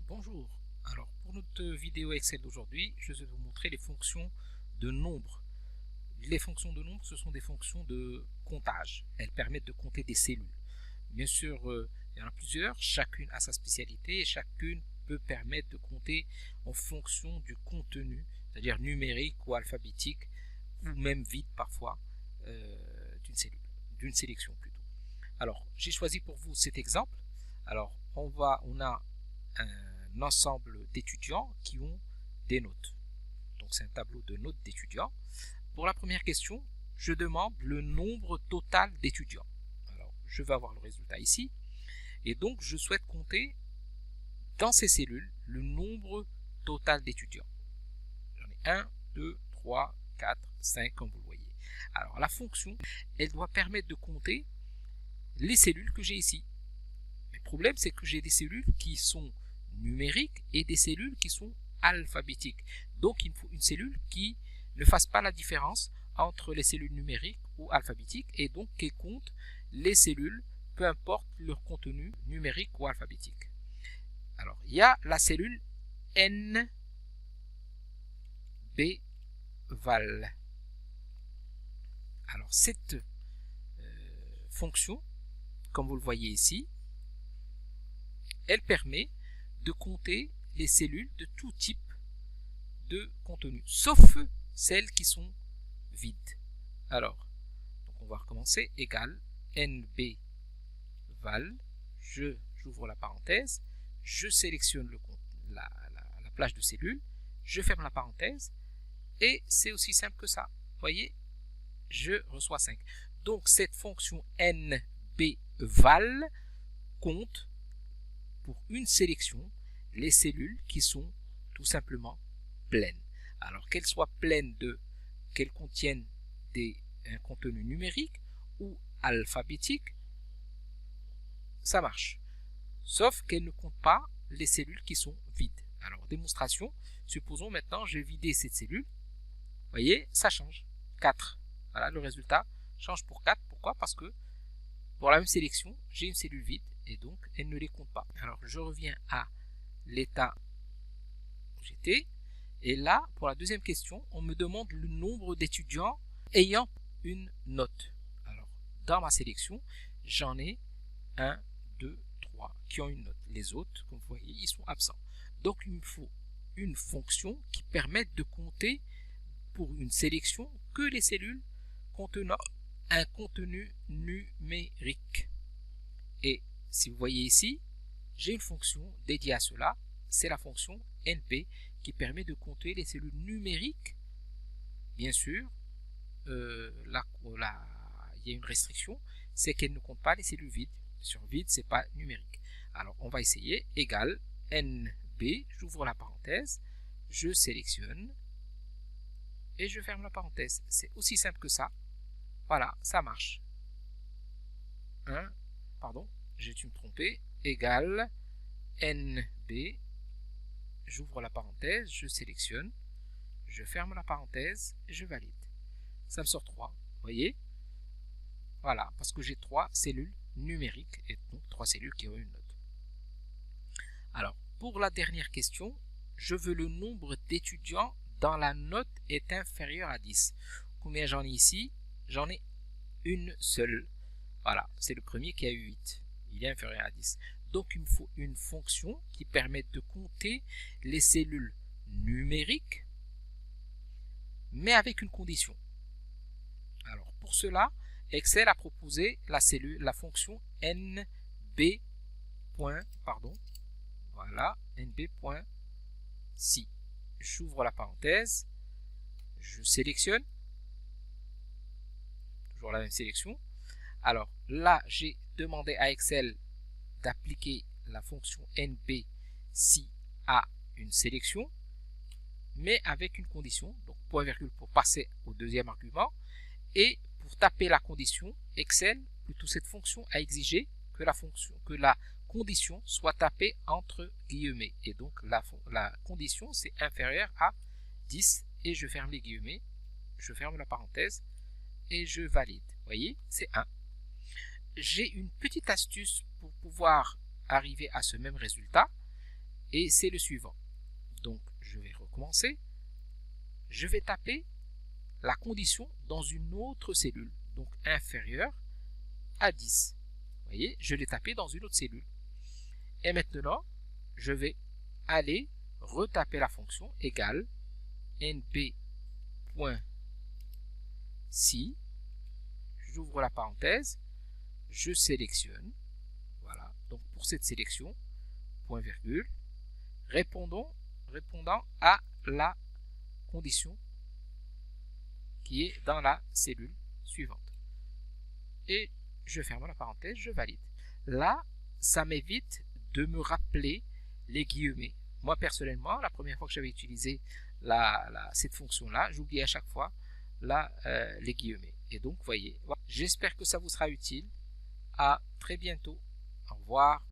Bonjour, alors pour notre vidéo Excel d'aujourd'hui, je vais vous montrer les fonctions de nombre. Les fonctions de nombre, ce sont des fonctions de comptage. Elles permettent de compter des cellules. Bien sûr, il y en a plusieurs, chacune a sa spécialité et chacune peut permettre de compter en fonction du contenu, c'est-à-dire numérique ou alphabétique, ou même vide parfois, d'une cellule, d'une sélection plutôt. Alors, j'ai choisi pour vous cet exemple. Alors, on a un ensemble d'étudiants qui ont des notes. Donc c'est un tableau de notes d'étudiants. Pour la première question, je demande le nombre total d'étudiants. Alors je vais avoir le résultat ici. Et donc je souhaite compter dans ces cellules le nombre total d'étudiants. J'en ai 1, 2, 3, 4, 5 comme vous le voyez. Alors la fonction, elle doit permettre de compter les cellules que j'ai ici. Le problème, c'est que j'ai des cellules qui sont numériques et des cellules qui sont alphabétiques. Donc il me faut une cellule qui ne fasse pas la différence entre les cellules numériques ou alphabétiques et donc qui compte les cellules, peu importe leur contenu numérique ou alphabétique. Alors il y a la cellule NB val. Alors cette fonction, comme vous le voyez ici, elle permet de compter les cellules de tout type de contenu, sauf celles qui sont vides. Alors, donc on va recommencer, égal NB val, j'ouvre la parenthèse, je sélectionne la plage de cellules, je ferme la parenthèse, et c'est aussi simple que ça. Vous voyez, je reçois 5. Donc cette fonction NB val compte pour une sélection les cellules qui sont tout simplement pleines. Alors qu'elles soient pleines qu'elles contiennent un contenu numérique ou alphabétique, ça marche. Sauf qu'elles ne comptent pas les cellules qui sont vides. Alors démonstration, supposons maintenant j'ai vidé cette cellule. Vous voyez, ça change. 4. Voilà, le résultat change pour 4. Pourquoi? Parce que pour la même sélection, j'ai une cellule vide et donc elle ne les compte pas. Alors je reviens à l'état où j'étais. Et là, pour la deuxième question, on me demande le nombre d'étudiants ayant une note. Alors, dans ma sélection, j'en ai 1, 2, 3 qui ont une note. Les autres, comme vous voyez, ils sont absents. Donc, il me faut une fonction qui permette de compter pour une sélection que les cellules contenant un contenu numérique. Et si vous voyez ici, j'ai une fonction dédiée à cela, c'est la fonction NP qui permet de compter les cellules numériques. Bien sûr, il y a une restriction, c'est qu'elle ne compte pas les cellules vides. Sur vide, c'est pas numérique. Alors, on va essayer, égal NB, j'ouvre la parenthèse, je sélectionne et je ferme la parenthèse. C'est aussi simple que ça. Voilà, ça marche. J'ai dû me tromper, égal NB, j'ouvre la parenthèse, je sélectionne, je ferme la parenthèse et je valide. Ça me sort 3, vous voyez? Voilà, parce que j'ai 3 cellules numériques et donc 3 cellules qui ont une note. Alors, pour la dernière question, je veux le nombre d'étudiants dont la note est inférieure à 10. Combien j'en ai ici? J'en ai une seule. Voilà, c'est le premier qui a eu 8. Il est inférieur à 10. Donc il me faut une fonction qui permette de compter les cellules numériques, mais avec une condition. Alors pour cela, Excel a proposé la fonction nb. Voilà, nb.si. J'ouvre la parenthèse, je sélectionne, toujours la même sélection. Alors là, j'ai demandé à Excel d'appliquer la fonction nb si à une sélection, mais avec une condition, donc point virgule pour passer au deuxième argument, et pour taper la condition, Excel, plutôt cette fonction, a exigé que la condition soit tapée entre guillemets, et donc la condition c'est inférieur à 10, et je ferme les guillemets, je ferme la parenthèse, et je valide. Vous voyez, c'est 1. J'ai une petite astuce pour pouvoir arriver à ce même résultat. et c'est le suivant. Donc, je vais recommencer. Je vais taper la condition dans une autre cellule, donc inférieure à 10. Vous voyez, je l'ai tapé dans une autre cellule. Et maintenant, je vais aller retaper la fonction égale np.si. J'ouvre la parenthèse, je sélectionne. Voilà, donc pour cette sélection, point virgule, répondant à la condition qui est dans la cellule suivante. Et je ferme la parenthèse, je valide. Là, ça m'évite de me rappeler les guillemets. Moi, personnellement, la première fois que j'avais utilisé cette fonction-là, j'oubliais à chaque fois les guillemets. Et donc, vous voyez, j'espère que ça vous sera utile. À très bientôt. Au revoir.